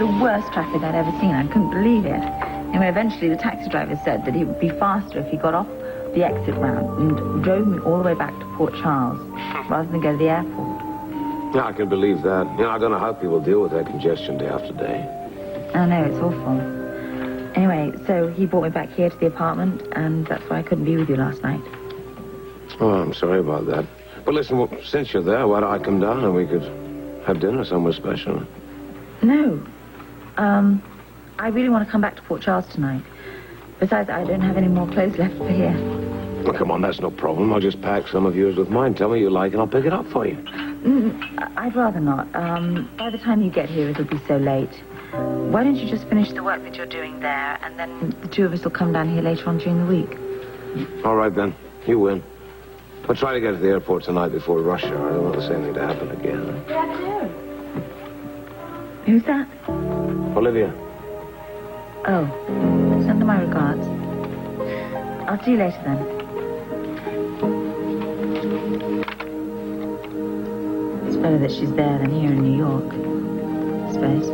the worst traffic I'd ever seen. I couldn't believe it. Anyway, eventually the taxi driver said that it would be faster if he got off the exit route and drove me all the way back to Port Charles rather than go to the airport. Yeah, I can believe that. You know, I don't know how people deal with that congestion day after day. I know, it's awful. Anyway, so he brought me back here to the apartment, and that's why I couldn't be with you last night. Oh, I'm sorry about that. But listen, well, since you're there, why don't I come down and we could have dinner somewhere special? No. I really want to come back to Port Charles tonight. Besides, I don't have any more clothes left for here. Well, come on, that's no problem. I'll just pack some of yours with mine. Tell me you like, and I'll pick it up for you. I'd rather not. By the time you get here, it'll be so late. Why don't you just finish the work that you're doing there, and then the two of us will come down here later on during the week. All right, then. You win. I'll try to get to the airport tonight before rush hour. I don't want the same thing to happen again. Good afternoon. Who's that? Olivia. Oh, send her my regards. I'll see you later, then. It's better that she's there than here in New York, I suppose.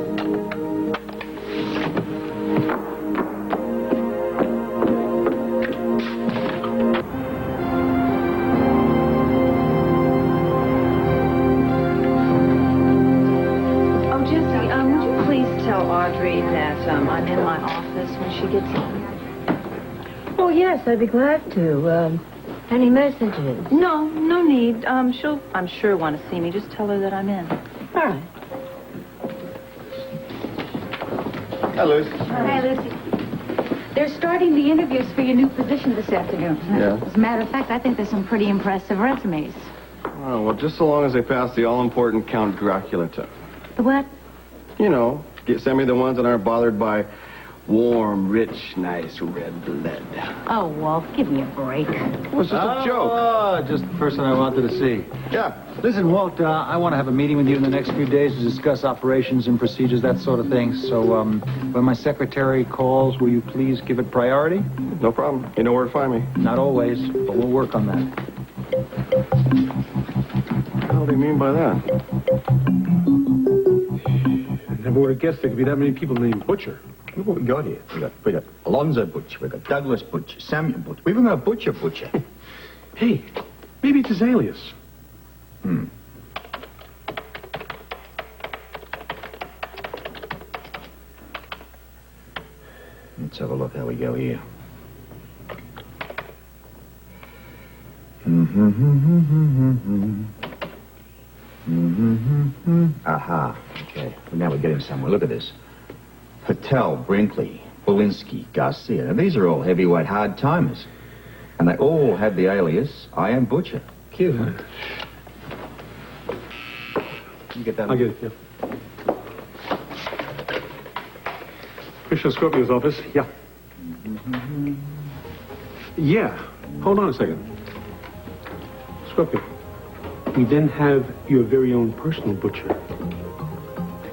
Oh, Jessie, would you please tell Audrey that I'm in my office when she gets in? Oh, yes, I'd be glad to. Any messages? No need. She'll, I'm sure, want to see me. Just tell her that I'm in. All right. Hi, Lucy. Hi, Lucy. They're starting the interviews for your new position this afternoon. Yeah. As a matter of fact, I think there's some pretty impressive resumes. Oh, well, just so long as they pass the all-important Count Dracula test. The what? You know, send me the ones that aren't bothered by warm, rich, nice red blood. Oh, Walt, give me a break. It was just a joke. Oh, just the person I wanted to see. Yeah. Listen, Walt, I want to have a meeting with you in the next few days to discuss operations and procedures, that sort of thing. So, when my secretary calls, will you please give it priority? No problem. You know where to find me. Not always, but we'll work on that. What do you mean by that? I never would have guessed there could be that many people named Butcher. Look what we got here. We got Alonzo Butcher, we got Douglas Butcher, Samuel Butcher. We even got Butcher. Hey, maybe it's his alias. Let's have a look how we go here. Aha. Okay. Well, now we're getting somewhere. Look at this. Patel, Brinkley, Belinsky, Garcia. Now, these are all heavyweight hard-timers. And they all had the alias, I am Butcher. Cute, huh? You get that? I'll get it, yeah. Commissioner Scorpio's office, yeah. Yeah. Hold on a second. Scorpio, we then have your very own personal butcher.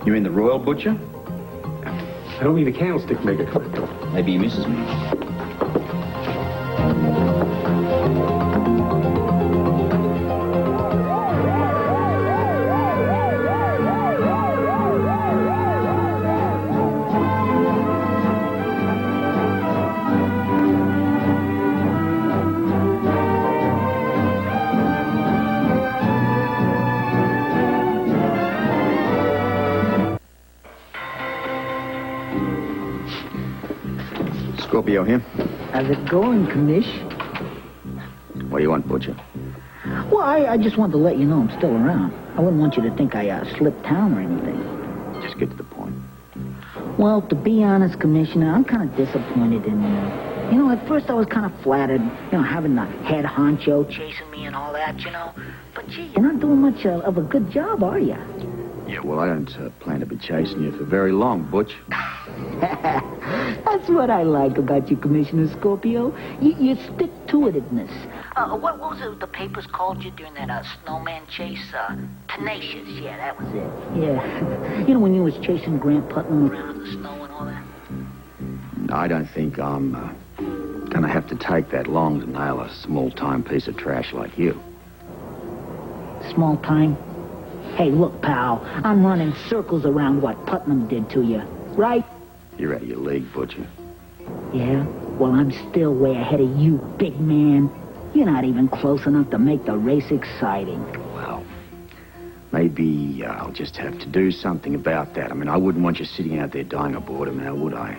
You mean the Royal Butcher? I don't need a candlestick maker. Maybe he misses me. Scorpio here. How's it going, Commish? What do you want, Butcher? Well, I just wanted to let you know I'm still around. I wouldn't want you to think I slipped town or anything. Just get to the point. Well, to be honest, Commissioner, I'm kind of disappointed in you. You know, at first I was kind of flattered, having the head honcho chasing me and all that, But, gee, you're not doing much of a good job, are you? Yeah, well, I don't plan to be chasing you for very long, Butch. That's what I like about you, Commissioner Scorpio. You stick-to-itedness. What was it the papers called you during that snowman chase? Tenacious, yeah, that was it. Yeah. When you was chasing Grant Putnam around in the snow and all that? I don't think I'm gonna have to take that long to nail a small-time piece of trash like you. Small time? Hey, look, pal, I'm running circles around what Putnam did to you, right? You're out of your league, Butcher. Yeah? Well, I'm still way ahead of you, big man. You're not even close enough to make the race exciting. Well, maybe I'll just have to do something about that. I mean, I wouldn't want you sitting out there dying of boredom now, would I?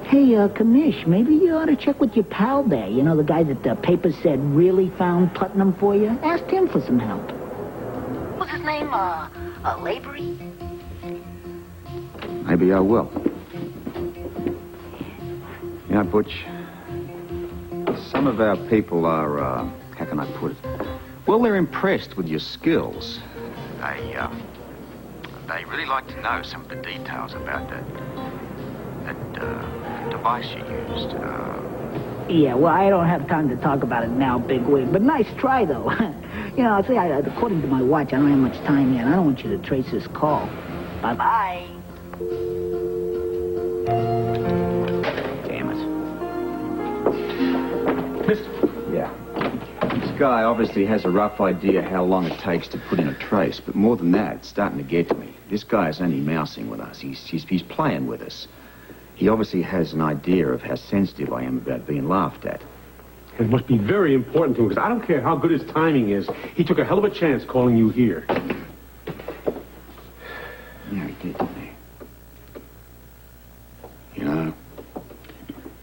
Hey, Commish, maybe you ought to check with your pal there. You know, the guy that the paper said really found Putnam for you? Ask him for some help. What's his name, Lavery? Maybe I will. You know, Butch, some of our people are, how can I put it? Well, they're impressed with your skills. They really like to know some of the details about that device you used. Yeah, well, I don't have time to talk about it now, bigwig, but nice try, though. You know, see, according to my watch, I don't have much time yet. I don't want you to trace this call. Bye-bye. Damn it. Yeah. This guy obviously has a rough idea how long it takes to put in a trace, but more than that, it's starting to get to me. This guy is only mousing with us. He's playing with us. He obviously has an idea of how sensitive I am about being laughed at. It must be very important to him, because I don't care how good his timing is. He took a hell of a chance calling you here. Yeah, he did, didn't he? You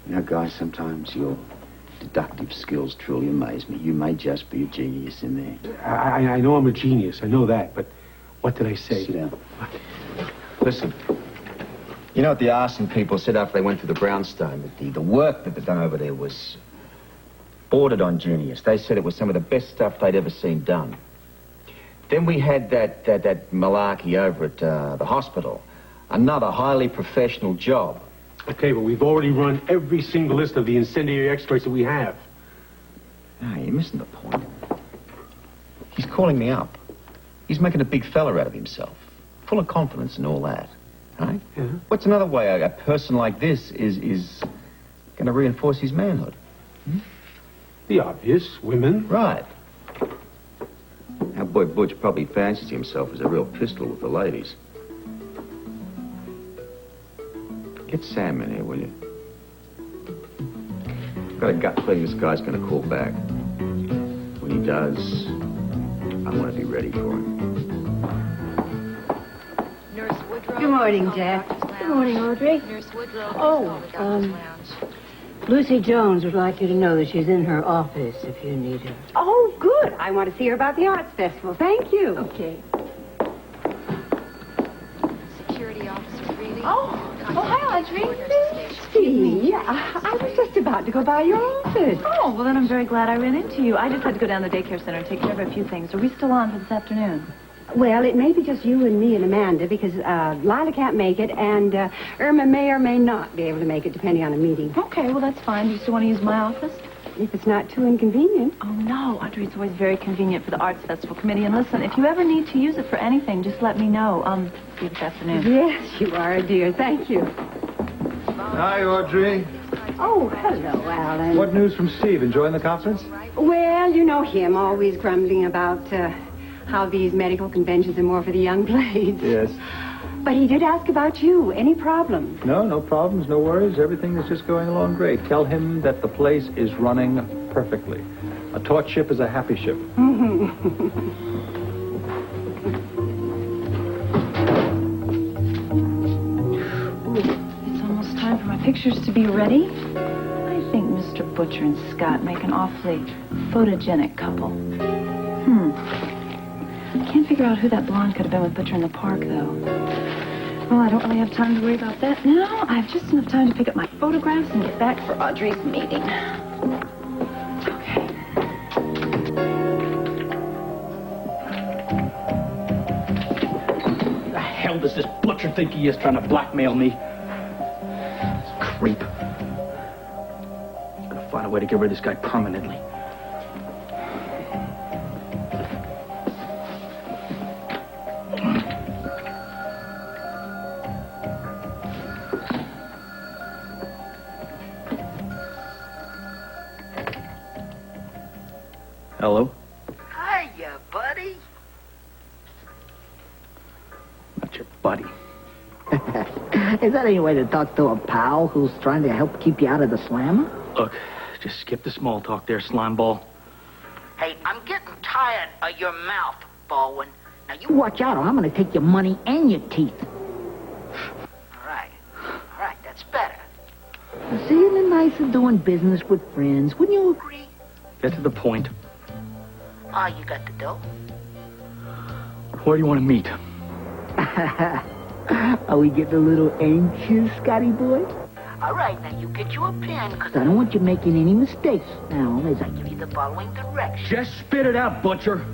know, guys, sometimes your deductive skills truly amaze me. You may just be a genius in there. I know I'm a genius. I know that, but what did I say? Sit down. Listen, you know what the arson people said after they went through the brownstone? That the work that they'd done over there was bordered on genius. They said it was some of the best stuff they'd ever seen done. Then we had that malarkey over at the hospital. Another highly professional job. Okay, but we've already run every single list of the incendiary experts that we have. No, you're missing the point. He's calling me up. He's making a big fella out of himself. Full of confidence and all that. Right? Yeah. What's another way a person like this is going to reinforce his manhood? The obvious, women. Right. Our boy Butch probably fancies himself as a real pistol with the ladies. Get Sam in here, will you? Got a gut feeling this guy's going to call back. When he does, I want to be ready for him. Nurse Woodrow. Good morning, Jack. Good morning, Audrey. Nurse Woodrow. Oh, Lucy Jones would like you to know that she's in her office if you need her. Oh, good. I want to see her about the Arts Festival. Thank you. Okay. Security officer Reilly. Oh, hi, Audrey. See, I was just about to go by your office. Oh, well, then I'm very glad I ran into you. I just had to go down to the daycare center and take care of a few things. Are we still on for this afternoon? Well, it may be just you and me and Amanda because Lila can't make it, and Irma may or may not be able to make it, depending on a meeting. Okay, well, that's fine. Do you still want to use my office? If it's not too inconvenient. Oh, no, Audrey, it's always very convenient for the Arts Festival Committee. And listen, if you ever need to use it for anything, just let me know. See you this afternoon. Yes, you are a dear. Thank you. Hi, Audrey. Oh, hello, Alan. What news from Steve? Enjoying the conference? Well, you know him, always grumbling about how these medical conventions are more for the young blades. Yes. But he did ask about you. Any problems? No problems, no worries. Everything is just going along great. Tell him that the place is running perfectly. A taut ship is a happy ship. It's almost time for my pictures to be ready. I think Mr. Butcher and Scott make an awfully photogenic couple. I can't figure out who that blonde could have been with Butcher in the park, though. Well, I don't really have time to worry about that now. I have just enough time to pick up my photographs and get back for Audrey's meeting. Okay. Who the hell does this Butcher think he is trying to blackmail me? This creep. I'm gonna find a way to get rid of this guy permanently. Hello? Hiya, buddy. your buddy. Is that any way to talk to a pal who's trying to help keep you out of the slammer? Look, just skip the small talk there, slimeball. Hey, I'm getting tired of your mouth, Baldwin. Now, you watch out or I'm going to take your money and your teeth. All right, that's better. Seeing the nice of doing business with friends, wouldn't you agree? Get to the point. Oh, you got the dough? Where do you want to meet? Are we getting a little anxious, Scotty boy? All right, now you get you a pen, because I don't want you making any mistakes now as I give you the following directions. Just spit it out, butcher.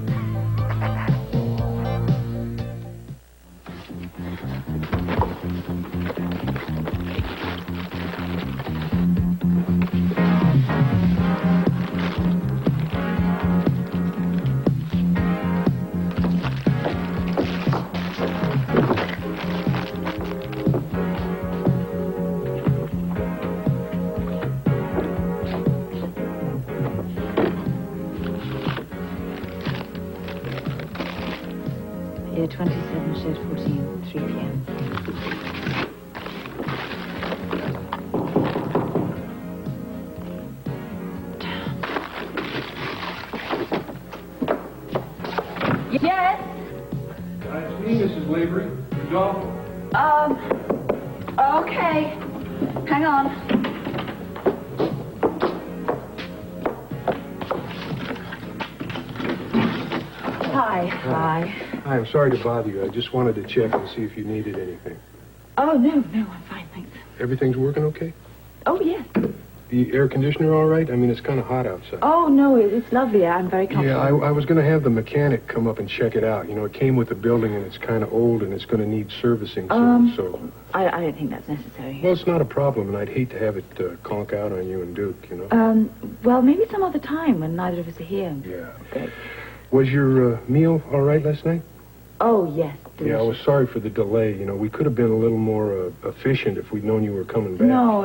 Year 27, shed 14, 3 p.m. Yes? It's me, Mrs. Lavery. Rodolfo. Okay. Hang on. Hi. Hi, I'm sorry to bother you. I just wanted to check and see if you needed anything. Oh, no, I'm fine, thanks. Everything's working okay? Oh, yes. The air conditioner all right? I mean, it's kind of hot outside. Oh, no, it's lovely. I'm very comfortable. Yeah, I was going to have the mechanic come up and check it out. You know, it came with the building, and it's kind of old, and it's going to need servicing soon, so... I don't think that's necessary. Well, it's not a problem, and I'd hate to have it conk out on you and Duke, you know? Well, maybe some other time when neither of us are here. Yeah. Great. Was your meal all right last night? Oh, yes. Delicious. Yeah, I was sorry for the delay. You know, we could have been a little more efficient if we'd known you were coming back. No,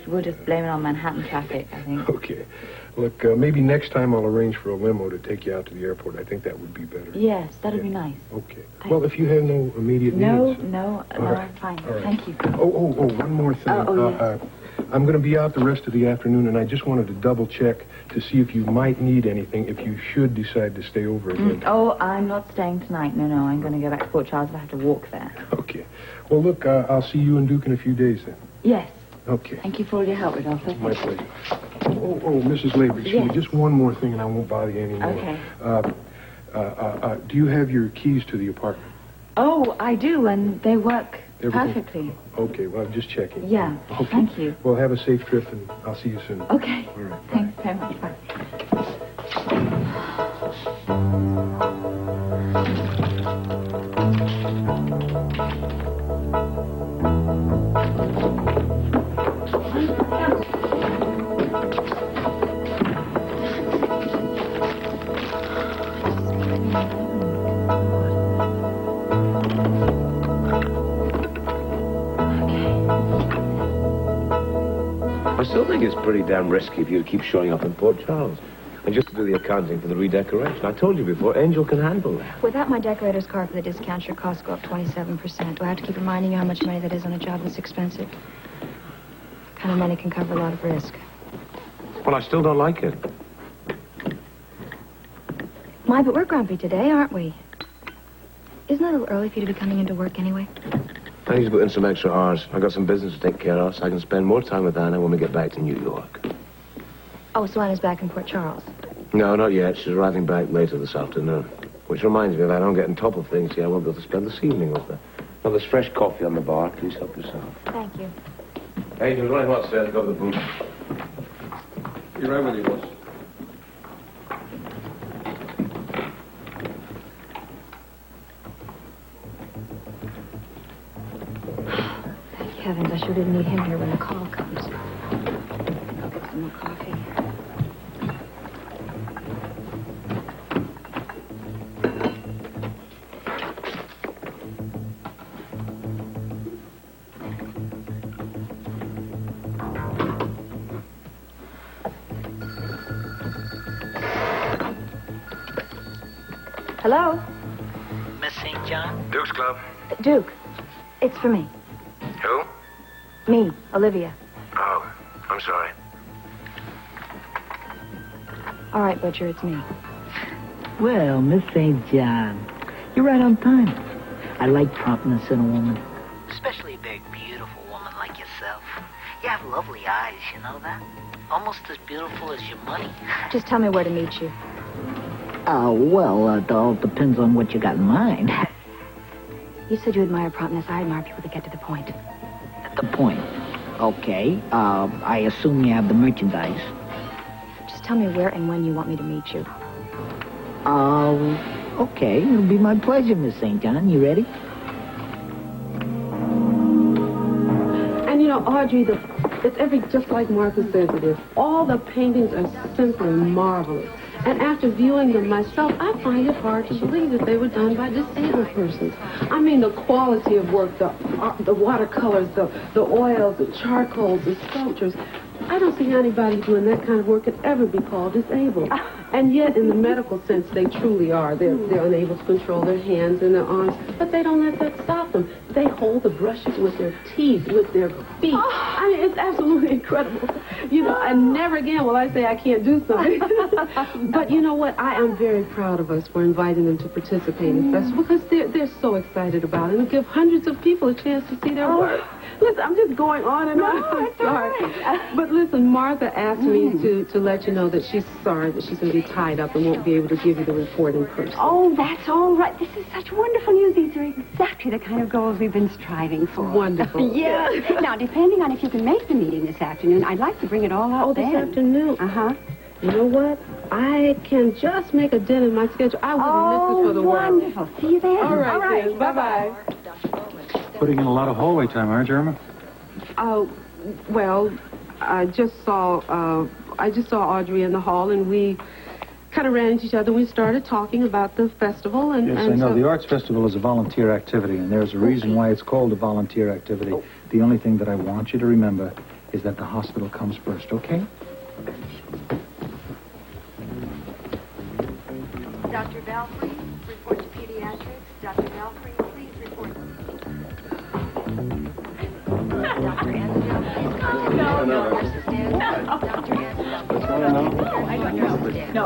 we'll just blame it on Manhattan traffic, I think. Okay. Look, maybe next time I'll arrange for a limo to take you out to the airport. I think that would be better. Yes, that'd be nice. Okay. Well, if you have no immediate needs... No, right. I'm fine. All right. Thank you. Oh, one more thing. Yes. I'm going to be out the rest of the afternoon, and I just wanted to double-check to see if you might need anything if you should decide to stay over again. Oh, I'm not staying tonight. No, I'm going to go back to Port Charles. I have to walk there. Okay. Well, look, I'll see you and Duke in a few days then. Yes. Okay. Thank you for all your help, Rodolfo. My pleasure. Oh, Mrs. Lavery, excuse me, just one more thing, and I won't bother you anymore. Okay. Do you have your keys to the apartment? Oh, I do, and they work Everything? perfectly. Okay, well, I'm just checking. Yeah, Okay. thank you. Well, have a safe trip, and I'll see you soon. Okay. All right. Thanks very much. Bye. I still think it's pretty damn risky if you keep showing up in Port Charles. And just to do the accounting for the redecoration. I told you before, Angel can handle that. Without my decorator's card for the discount, your costs go up 27%. Do I have to keep reminding you how much money that is on a job that's expensive? Kind of money can cover a lot of risk. Well, I still don't like it. My, but we're grumpy today, aren't we? Isn't it a little early for you to be coming into work anyway? I need to put in some extra hours. I got some business to take care of, so I can spend more time with Anna when we get back to New York. Oh, so Anna's back in Port Charles. No, not yet. She's arriving back later this afternoon. Which reminds me, if I don't get on top of things here, I won't be able to spend this evening with her. Now, there's fresh coffee on the bar. Please help yourself. Thank you. Angel, running upstairs. Go to the booth. You're right with you, boss. Thank heavens, I sure didn't need him here when the call comes. I'll get some more coffee. Hello? Missing John? Duke's Club. Duke, it's for me. Who? Me, Olivia. Oh, I'm sorry. All right, Butcher, it's me. Well, Miss St. John, you're right on time. I like promptness in a woman. Especially a very beautiful woman like yourself. You have lovely eyes, you know that? Almost as beautiful as your money. Just tell me where to meet you. It all depends on what you got in mind. You said you admire promptness. I admire people that get to the point. At the point. Okay. I assume you have the merchandise. Just tell me where and when you want me to meet you. Okay. It'll be my pleasure, Miss St. John. You ready? And you know, Audrey, it's just like Martha says it is. All the paintings are simply marvelous. And after viewing them myself, I find it hard to believe that they were done by disabled persons. I mean, the quality of work, the watercolors, the oils, the charcoals, the sculptures. I don't see anybody doing that kind of work could ever be called disabled. And yet, in the medical sense, they truly are. They're unable to control their hands and their arms, but they don't let that stop them. They hold the brushes with their teeth, with their feet. I mean, it's absolutely incredible. You know, and never again will I say I can't do something. But you know what? I am very proud of us for inviting them to participate in the festival because they're so excited about it and give hundreds of people a chance to see their work. Listen, I'm just going on and on. I'm sorry. But listen, Martha asked me to let you know that she's sorry that she's going to be tied up and won't be able to give you the report in person. Oh, that's all right. This is such wonderful news. These are exactly the kind of goals we've been striving for. Wonderful. Yeah. Now, depending on if you can make the meeting this afternoon, I'd like to bring it all out this then. afternoon? Uh-huh. You know what? I can just make a dent in my schedule. I wouldn't miss it for the world. Wonderful. See you then. All right, then. Bye-bye. Putting in a lot of hallway time, aren't you, Irma? Well, I just saw Audrey in the hall, and we kind of ran into each other. We started talking about the festival, and Yes, and I know. so- The Arts Festival is a volunteer activity, and there's a reason why it's called a volunteer activity. The only thing that I want you to remember is that the hospital comes first, okay? Dr. Belfry, report to pediatrics. Dr. Belfry, please report. Dr. Ansel, please contact the nurses desk. Dr. Ansel, No.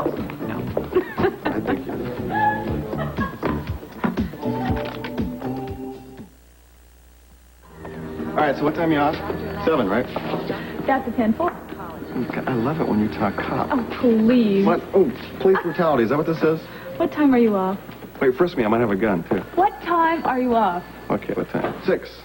All right, so what time are you off? 7, right? That's a 10-4. I love it when you talk cop. Oh, please. What? Oh, police brutality. Is that what this is? What time are you off? Wait, frisk me. I might have a gun, too. What time are you off? Okay, what time? 6.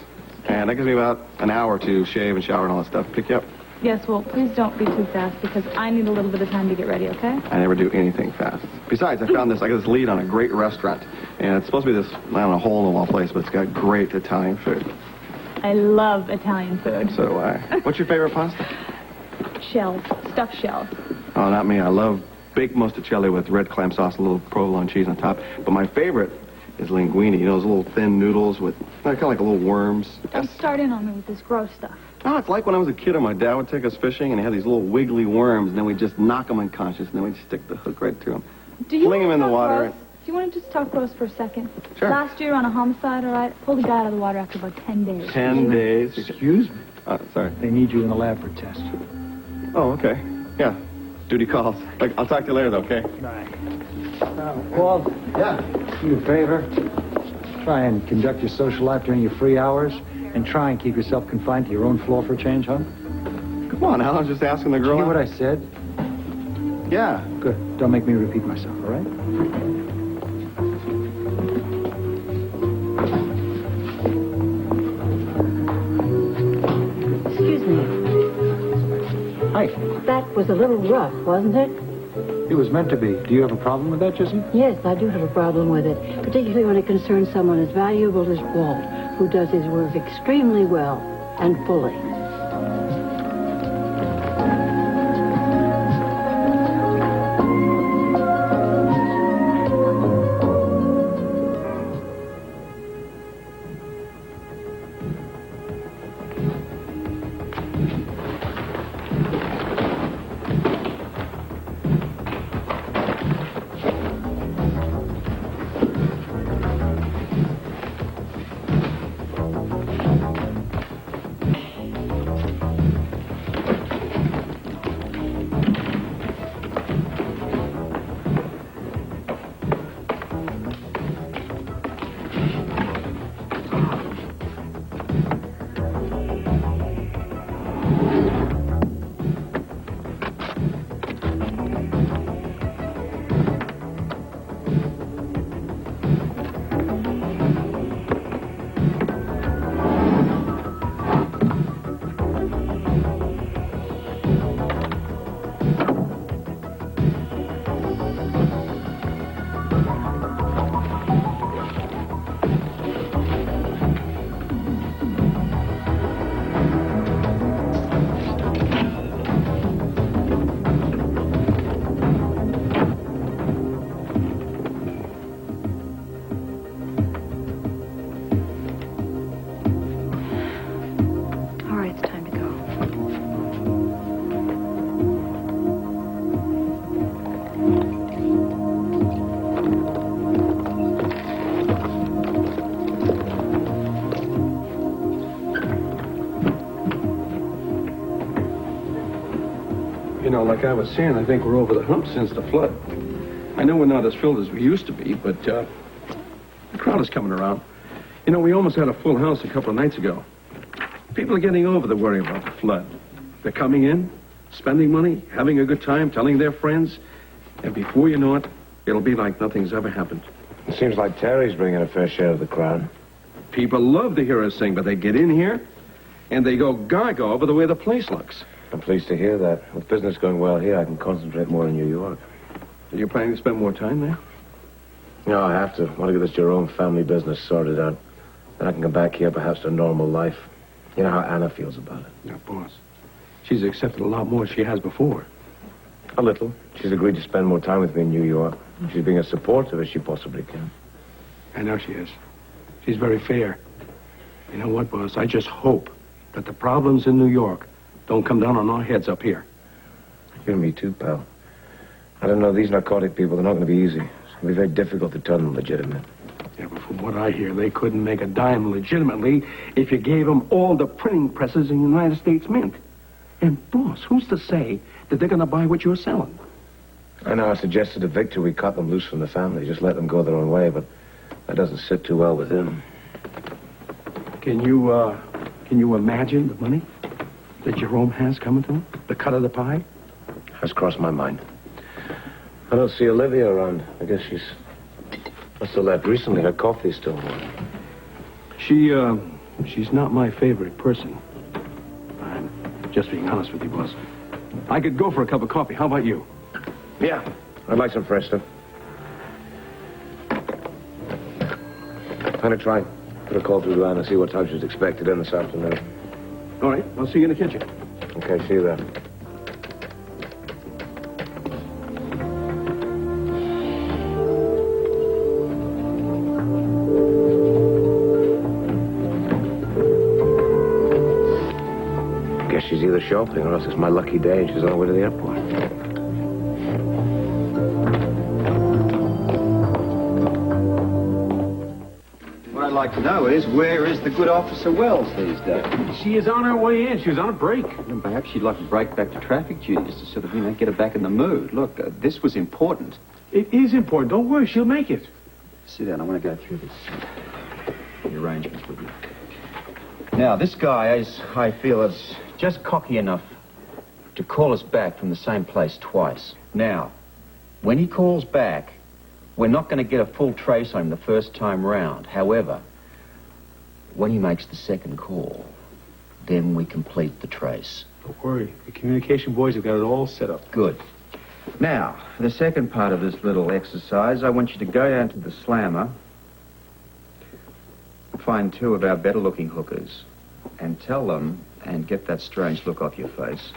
And that gives me about an hour to shave and shower and all that stuff. Pick you up. Yes, well, please don't be too fast because I need a little bit of time to get ready, okay? I never do anything fast. Besides, I found this. I got this lead on a great restaurant. And it's supposed to be this, I don't know, hole-in-the-wall place, but it's got great Italian food. I love Italian food. So do I. What's your favorite pasta? Shells, stuffed shells. Oh, not me. I love baked mostacelli with red clam sauce, a little provolone cheese on top. But my favorite is linguine. You know, those little thin noodles with, kind of like little worms. Don't start in on me with this gross stuff. Oh, it's like when I was a kid and my dad would take us fishing and he had these little wiggly worms and then we'd just knock them unconscious and then we'd stick the hook right to them. Fling them in the water. Gross? Do you want to just talk gross for a second? Sure. Last year on a homicide, all right, pulled a guy out of the water after about 10 days. 10 days. Excuse me? Sorry. They need you in the lab for a test. Oh, okay. Yeah. Duty calls. I'll talk to you later, though, okay? Paul? Yeah? Do you a favor. Try and conduct your social life during your free hours, and try and keep yourself confined to your own floor for a change, huh? Come on, Al. I was just asking the girl. Hear what I said? Yeah. Good. Don't make me repeat myself, all right? Excuse me. Hi. That was a little rough, wasn't it? It was meant to be. Do you have a problem with that, Jesse? Yes, I do have a problem with it, particularly when it concerns someone as valuable as Walt, who does his work extremely well and fully. know, like I was saying, I think we're over the hump since the flood. I know we're not as filled as we used to be, but the crowd is coming around. You know, we almost had a full house a couple of nights ago. People are getting over the worry about the flood. They're coming in, spending money, having a good time, telling their friends, and before you know it, it'll be like nothing's ever happened. It seems like Terry's bringing a fair share of the crowd. People love to hear us sing, but they get in here, and they go gaga over the way the place looks. I'm pleased to hear that. With business going well here, I can concentrate more in New York. Are you planning to spend more time there? No, I have to. I want to get this Jerome family business sorted out. Then I can come back here, perhaps to a normal life. You know how Anna feels about it. Yeah, boss. She's accepted a lot more than she has before. A little. She's agreed to spend more time with me in New York. She's being as supportive as she possibly can. I know she is. She's very fair. You know what, boss? I just hope that the problems in New York don't come down on our heads up here. You and me too, pal. I don't know, these narcotic people, they're not going to be easy. It's going to be very difficult to turn them legitimate. Yeah, but from what I hear, they couldn't make a dime legitimately if you gave them all the printing presses in the United States Mint. And, boss, who's to say that they're going to buy what you're selling? I know I suggested to Victor we cut them loose from the family, just let them go their own way, but that doesn't sit too well with him. Can you imagine the money that Jerome has coming to him? The cut of the pie? Has crossed my mind. I don't see Olivia around. I guess she's must have left recently. Her coffee's still warm. She's not my favorite person. I'm just being honest with you, boss. I could go for a cup of coffee. How about you? Yeah, I'd like some fresh stuff. I'm gonna try. Put a call through to Anna, see what time she's expected in this afternoon. All right, I'll see you in the kitchen. Okay, see you there. Guess she's either shopping or else it's my lucky day and she's on her way to the airport. What I'd like to know is, where is the good Officer Wells these days? She is on her way in. She was on a break. And perhaps she'd like to break back to traffic duties to sort of, get her back in the mood. Look, this was important. It is important. Don't worry. She'll make it. Sit down. I want to go through the arrangements with you. Now, this guy, as I feel, is just cocky enough to call us back from the same place twice. Now, when he calls back, we're not going to get a full trace on him the first time round. However, when he makes the second call, then we complete the trace. Don't worry. The communication boys have got it all set up. Good. Now, for the second part of this little exercise, I want you to go down to the slammer, find two of our better-looking hookers, and tell them, and get that strange look off your face,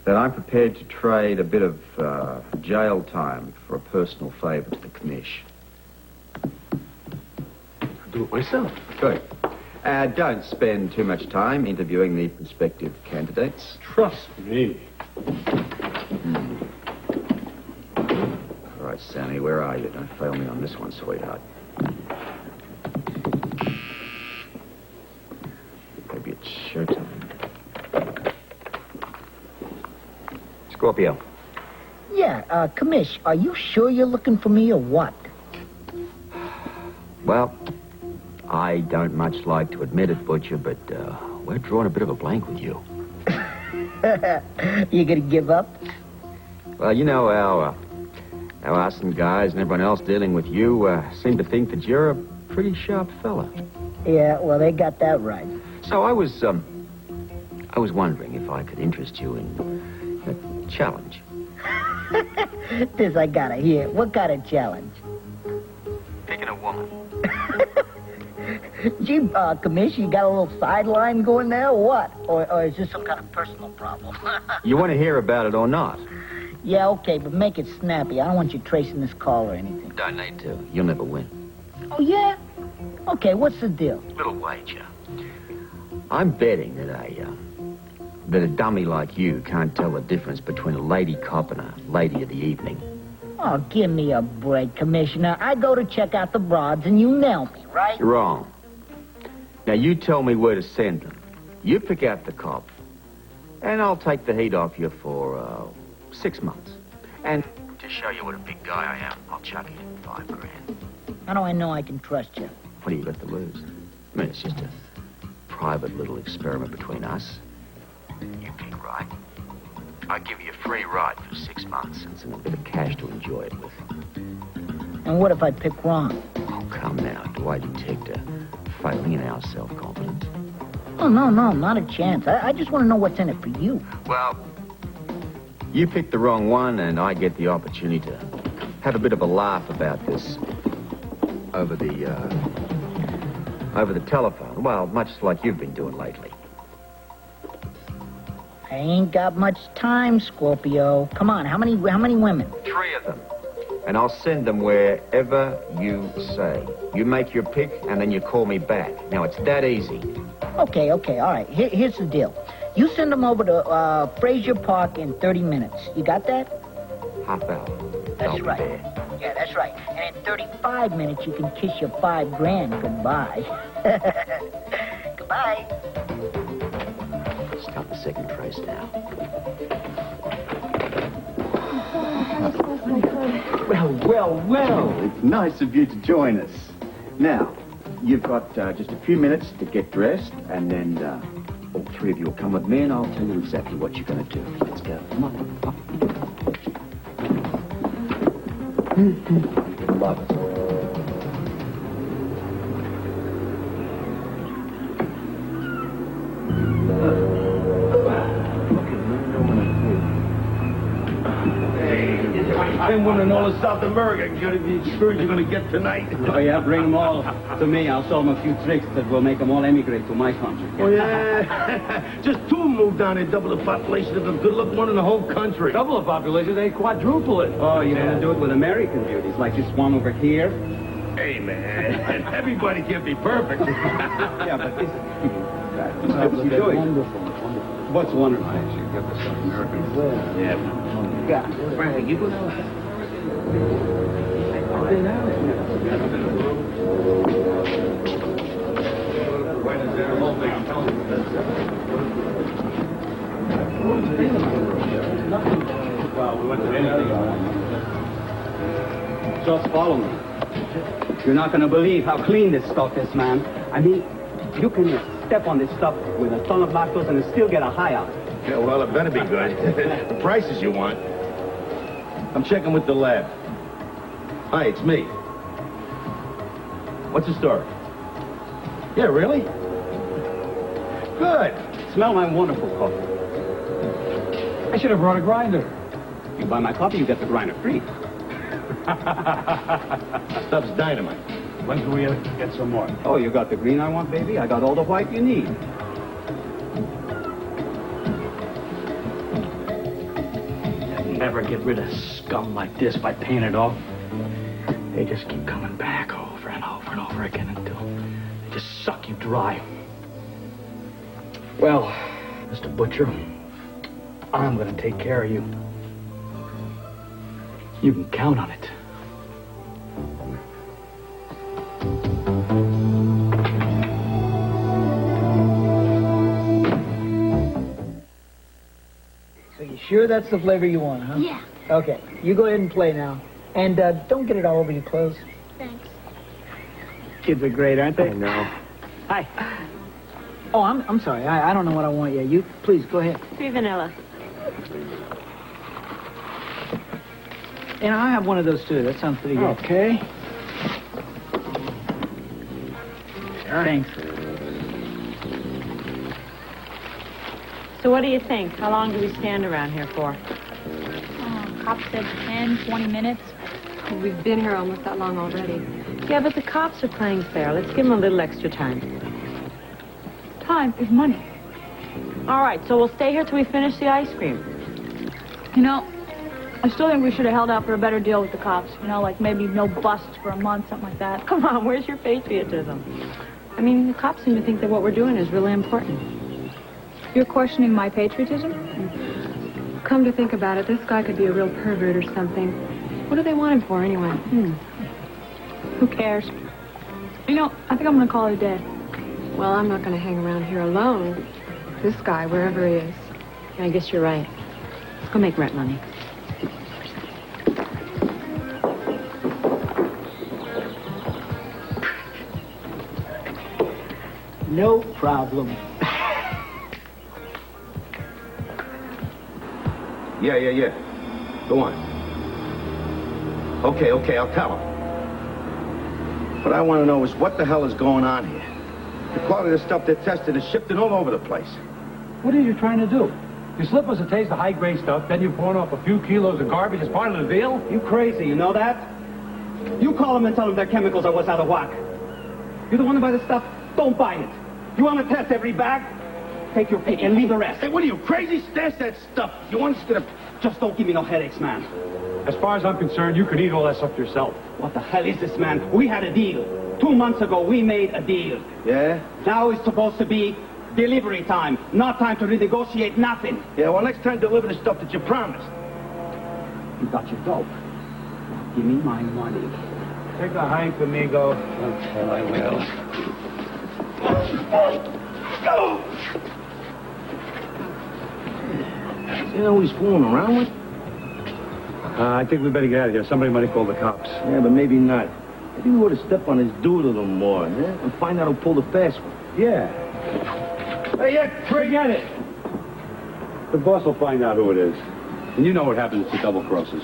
that I'm prepared to trade a bit of jail time for a personal favor to the commish. I'll do it myself. Good. Don't spend too much time interviewing the prospective candidates. Trust me. All right, Sammy, where are you? Don't fail me on this one, sweetheart. Maybe it's showtime. Scorpio. Yeah, Commish, are you sure you're looking for me or what? Well, I don't much like to admit it, Butcher, but we're drawing a bit of a blank with you. You gonna give up? Well, you know, our Arson guys and everyone else dealing with you seem to think that you're a pretty sharp fella. Yeah, well, they got that right. So I was wondering if I could interest you in a challenge. This I gotta hear. What kind of challenge? Picking a woman. Gee, Commish, you got a little sideline going there or what? Or is this some kind of personal problem? You want to hear about it or not? Yeah, okay, but make it snappy. I don't want you tracing this call or anything. Don't need to. You'll never win. Oh, yeah? Okay, what's the deal? Little wager. I'm betting that a dummy like you can't tell the difference between a lady cop and a lady of the evening. Oh, give me a break, Commissioner. I go to check out the broads and you nail me, right? You're wrong. Now, you tell me where to send them. You pick out the cop. And I'll take the heat off you for 6 months. And to show you what a big guy I am, I'll chuck you in $5 grand. How do I know I can trust you? What do you got to lose? I mean, it's just a private little experiment between us. You pick right. I give you a free ride for 6 months and some bit of cash to enjoy it with. And what if I pick wrong? Oh, come now. Do I detect a failing in our self-confidence? Oh, no, not a chance. I just want to know what's in it for you. Well, you picked the wrong one, and I get the opportunity to have a bit of a laugh about this over the telephone. Well, much like you've been doing lately. I ain't got much time, Scorpio. Come on, how many women? 3 of them. And I'll send them wherever you say. You make your pick, and then you call me back. Now, it's that easy. Okay, all right. Here's the deal. You send them over to Frazier Park in 30 minutes. You got that? Half hour. That's right. Yeah, that's right. And in 35 minutes, you can kiss your $5 grand goodbye. Goodbye. Stop the second trace now. Well. It's nice of you to join us. Now, you've got just a few minutes to get dressed, and then all 3 of you will come with me, and I'll tell you exactly what you're going to do. Let's go. Come on. Love it. I'm winning all of South America. Get the experience you're going to get tonight. Oh, yeah, bring them all to me. I'll show them a few tricks that will make them all emigrate to my country. Oh, yeah? Just 2 moved down here, double the population of the good-looking one in the whole country. Double the population, they quadruple it. Oh, you're going to do it with American beauties, like this one over here? Hey, man, everybody can't be perfect. Yeah, but this... What's he doing? Wonderful. What's wonderful? I should get the South American. Yeah. Frank, you go Just follow me. You're not going to believe how clean this stuff is, man. I mean, you can step on this stuff with a ton of lactose and still get a high out. Yeah, well, it better be good. The prices you want. I'm checking with the lab. Hi, it's me. What's the story? Yeah, really? Good. Smell my wonderful coffee. I should have brought a grinder. You buy my coffee, you get the grinder free. Stuff's dynamite. When can we get some more? Oh, you got the green I want, baby? I got all the white you need. Never get rid of scum like this by paying it off. They just keep coming back over and over and over again until they just suck you dry. Well, Mr. Butcher, I'm going to take care of you. You can count on it. So you sure that's the flavor you want, huh? Yeah. Okay, you go ahead and play now. And don't get it all over your clothes. Thanks. Kids are great, aren't they? I know. Hi. Oh, I'm sorry. I don't know what I want yet. You, please, go ahead. 3 vanilla. And I'll have one of those, too. That sounds pretty good. Okay. Thanks. So what do you think? How long do we stand around here for? Cop said 10, 20 minutes. We've been here almost that long already. Yeah, but the cops are playing fair. Let's give them a little extra time. Time is money. All right, so we'll stay here till we finish the ice cream. You know, I still think we should have held out for a better deal with the cops. You know, like maybe no busts for a month, something like that. Come on, where's your patriotism? I mean, the cops seem to think that what we're doing is really important. You're questioning my patriotism? Come to think about it, this guy could be a real pervert or something. What do they want him for, anyway? Who cares? You know, I think I'm going to call it a day. Well, I'm not going to hang around here alone. This guy, wherever he is. I guess you're right. Let's go make rent money. No problem. Yeah. Go on. Okay, I'll tell him. What I want to know is what the hell is going on here? The quality of the stuff they're tested is shipped all over the place. What are you trying to do? You slip us a taste of high-grade stuff, then you pawn off a few kilos of garbage as part of the deal? You crazy, you know that? You call them and tell them their chemicals are what's out of whack. You're the one to buy the stuff, don't buy it. You want to test every bag? Take your pick and leave the rest. Hey, what are you, crazy? Stash that stuff. You want us to... Just don't give me no headaches, man. As far as I'm concerned, you can eat all that stuff yourself. What the hell is this, man? We had a deal. 2 months ago, we made a deal. Yeah? Now it's supposed to be delivery time, not time to renegotiate nothing. Yeah, well, next time deliver the stuff that you promised. You got your dope. Give me my money. Take a hike, amigo. Okay, I will. Go! You know who he's fooling around with? I think we better get out of here. Somebody might have called the cops. Yeah, but maybe not. Maybe we ought to step on his dude a little more, yeah? And find out who pulled the fast one. Yeah. Hey, yeah, Forget it. The boss will find out who it is. And you know what happens to double crosses.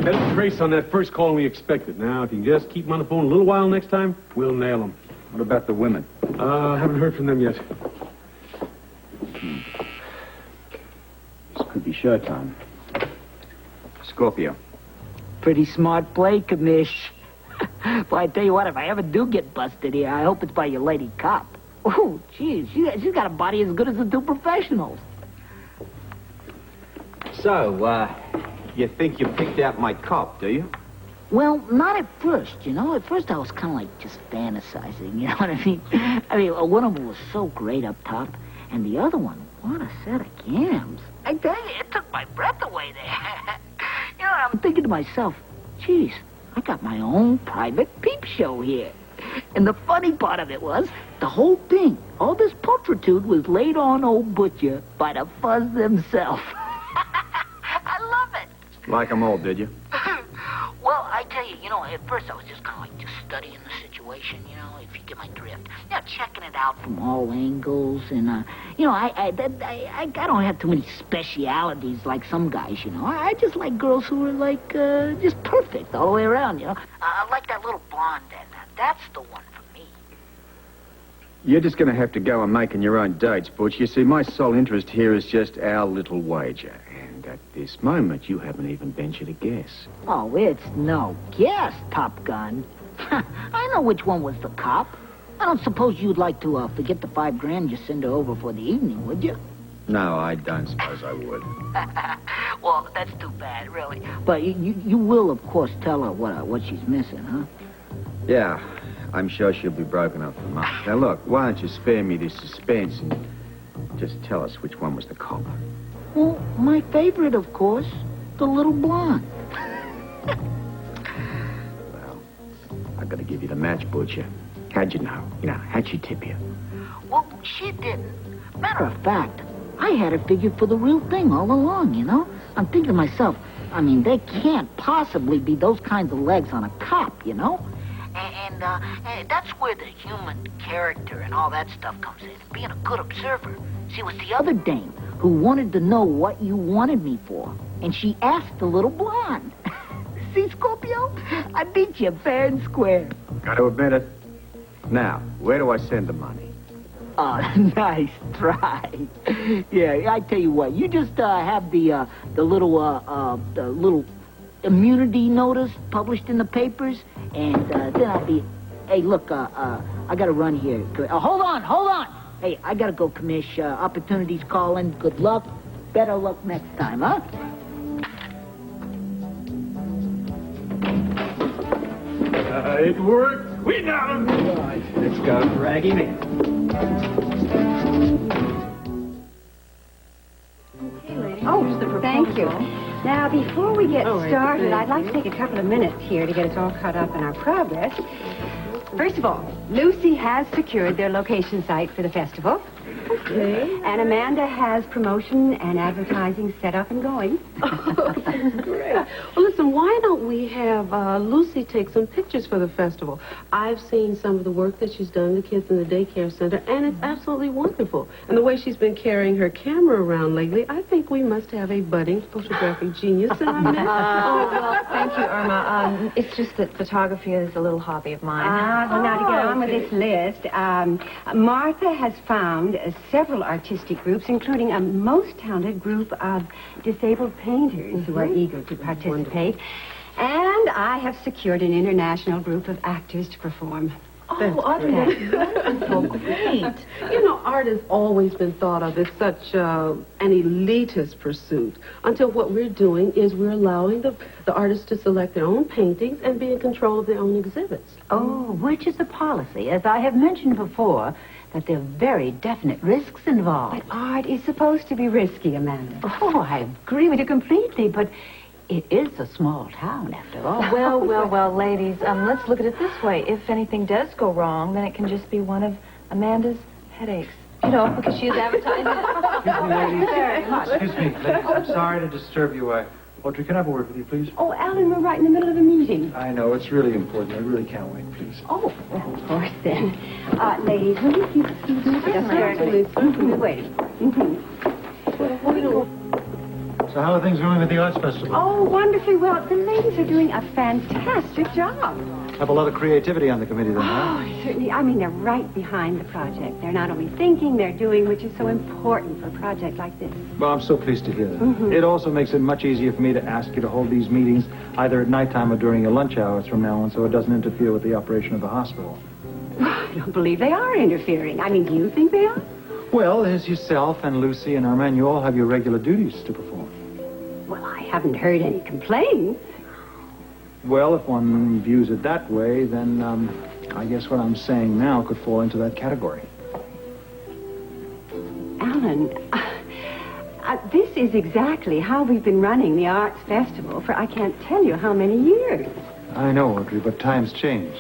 Better trace on that first call we expected. Now, if you can just keep him on the phone a little while next time, we'll nail him. What about the women? Haven't heard from them yet. This could be showtime. Scorpio. Pretty smart play, Commish. Well, I tell you what, if I ever do get busted here, I hope it's by your lady cop. Oh, geez, she's got a body as good as the two professionals. So, you think you picked out my cop, do you? Well, not at first, you know. At first I was kind of like just fantasizing, you know what I mean? One of them was so great up top, and the other one, what a set of gams. I tell you, it took my breath away there. You know, I'm thinking to myself, geez, I got my own private peep show here. And the funny part of it was, the whole thing, all this pulchritude was laid on old Butcher by the fuzz themselves. I love it. Like 'em all, did you? Well, I tell you, you know, at first I was just kind of like just studying the situation, you know, if you get my drift. You know, checking it out from all angles. And, you know, I don't have too many specialities like some guys, you know. I just like girls who are, like, just perfect all the way around, you know. Like that little blonde, and that's the one for me. You're just going to have to go on making your own dates, Butch. You see, my sole interest here is just our little wager. And at this moment, you haven't even ventured a guess. Oh, it's no guess, Top Gun. I know which one was the cop. I don't suppose you'd like to forget the $5,000 you send her over for the evening, would you? No, I don't suppose I would. Well, that's too bad, really. But you will, of course, tell her what she's missing, huh? Yeah, I'm sure she'll be broken up for months. Now, look, why don't you spare me this suspense and just tell us which one was the cop? Well, my favorite, of course, the little blonde. Well, I've got to give you the match, Butcher. How'd you know? You know, how'd she tip you? Well, she didn't. Matter of fact, I had her figured for the real thing all along, you know? I'm thinking to myself, I mean, there can't possibly be those kinds of legs on a cop, you know? And that's where the human character and all that stuff comes in, being a good observer. See, it was the other dame who wanted to know what you wanted me for, and she asked the little blonde. See, Scorpio? I beat you fair and square. Got to admit it. Now, where do I send the money? Oh, nice try. Yeah, I tell you what, you just have the little immunity notice published in the papers, and then I'll be... Hey, look, I gotta run here. Hold on. Hey, I gotta go, Commish. Opportunity's calling. Good luck. Better luck next time, huh? It worked. We got him. All right, let's go drag him in. Oh, thank you. Now, before we get started, I'd like to take a couple of minutes here to get us all caught up in our progress. First of all, Lucy has secured their location site for the festival. Okay. And Amanda has promotion and advertising set up and going. Oh, that's great. Well, listen, why don't we have Lucy take some pictures for the festival? I've seen some of the work that she's done, the kids in the daycare center, and it's absolutely wonderful. And the way she's been carrying her camera around lately, I think we must have a budding photographic genius in our midst. Oh, well, thank you, Irma. It's just that photography is a little hobby of mine. Well, now to get on with this list, Martha has found several artistic groups, including a most talented group of disabled painters who are eager to participate. And I have secured an international group of actors to perform. Oh, Audrey, that's wonderful. Great. You know, art has always been thought of as such an elitist pursuit, until what we're doing is we're allowing the artists to select their own paintings and be in control of their own exhibits. Oh, which is a policy, as I have mentioned before, that there are very definite risks involved. But art is supposed to be risky, Amanda. Oh, I agree with you completely, but it is a small town, after all. Well, ladies, let's look at it this way. If anything does go wrong, then it can just be one of Amanda's headaches. You know, because she is advertising. Very much. Excuse me, ladies. I'm sorry to disturb you. Audrey, can I have a word with you, please? Oh, Alan, we're right in the middle of a meeting. I know, it's really important. I really can't wait, please. Oh, well, of course, then. Ladies, will you please excuse me? We're waiting. So how are things going with the Arts Festival? Oh, wonderfully well. The ladies are doing a fantastic job. Have a lot of creativity on the committee then, huh? Oh, certainly. I mean, they're right behind the project. They're not only thinking, they're doing, which is so important for a project like this. Well, I'm so pleased to hear that. It also makes it much easier for me to ask you to hold these meetings either at nighttime or during your lunch hours from now on, so it doesn't interfere with the operation of the hospital. I don't believe they are interfering. I mean, do you think they are? Well, there's yourself and Lucy and Irma, and you all have your regular duties to perform. Well, I haven't heard any complaints. Well, if one views it that way, then I guess what I'm saying now could fall into that category. Alan, this is exactly how we've been running the Arts Festival for I can't tell you how many years. I know, Audrey, but times change.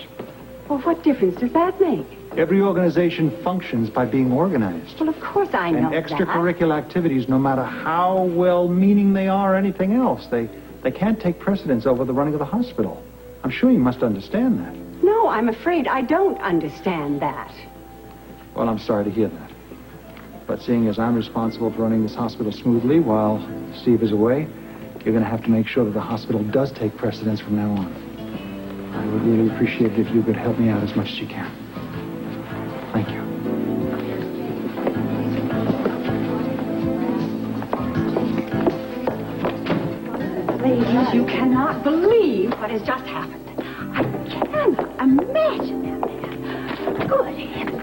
Well, what difference does that make? Every organization functions by being organized. Well, of course I know And extracurricular activities, no matter how well-meaning they are or anything else, they can't take precedence over the running of the hospital. I'm sure you must understand that. No, I'm afraid I don't understand that. Well, I'm sorry to hear that. But seeing as I'm responsible for running this hospital smoothly while Steve is away, you're going to have to make sure that the hospital does take precedence from now on. I would really appreciate it if you could help me out as much as you can. Thank you. Ladies, you cannot believe what has just happened. I cannot imagine that man. Good heavens.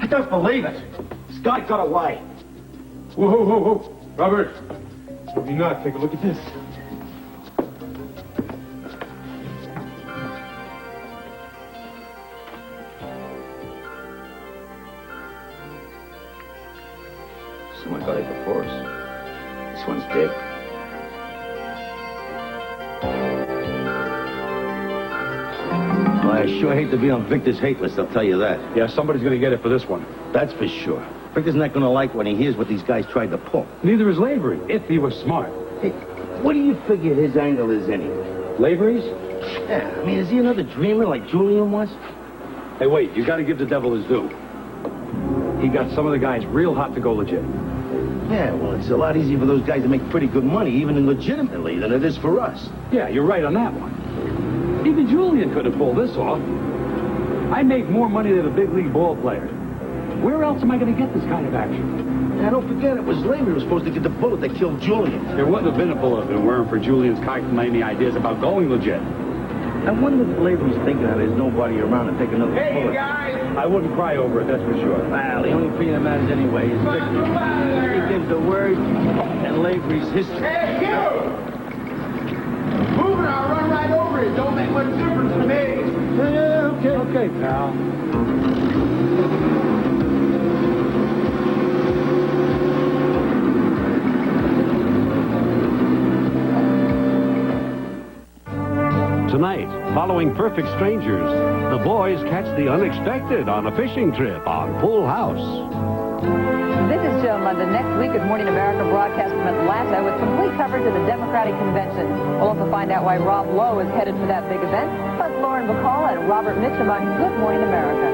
I don't believe it. This guy got away. Whoa. Robert, if you not, take a look at this. Someone got it before us. This one's dead. I sure hate to be on Victor's hate list, I'll tell you that. Yeah, somebody's gonna get it for this one. That's for sure. Victor's not gonna like when he hears what these guys tried to pull. Neither is Lavery, if he was smart. Hey, what do you figure his angle is anyway? Lavery's? Yeah, I mean, is he another dreamer like Julian was? Hey, wait, you gotta give the devil his due. He got some of the guys real hot to go legit. Yeah, well, it's a lot easier for those guys to make pretty good money, even legitimately, than it is for us. Yeah, you're right on that one. Even Julian could have pulled this off. I make more money than a big league ball player. Where else am I going to get this kind of action? Now, don't forget, it was Lane who was supposed to get the bullet that killed Julian. There wouldn't have been a bullet if it weren't for Julian's cockamamie ideas about going legit. I wonder if Lavery's thinking that there's nobody around to take another bullet. I wouldn't cry over it, that's for sure. Well, the only thing that matters anyway is victory. He gives the word, and Lavery's history. Hey, you! Move it, I'll run right over it. Don't make much difference to me. Yeah, Okay, pal. Tonight, following Perfect Strangers, the boys catch the unexpected on a fishing trip on Full House. This is Joan London. Next week, Good Morning America broadcasts from Atlanta with complete coverage of the Democratic Convention. We'll also find out why Rob Lowe is headed for that big event, plus Lauren Bacall and Robert Mitchum on Good Morning America.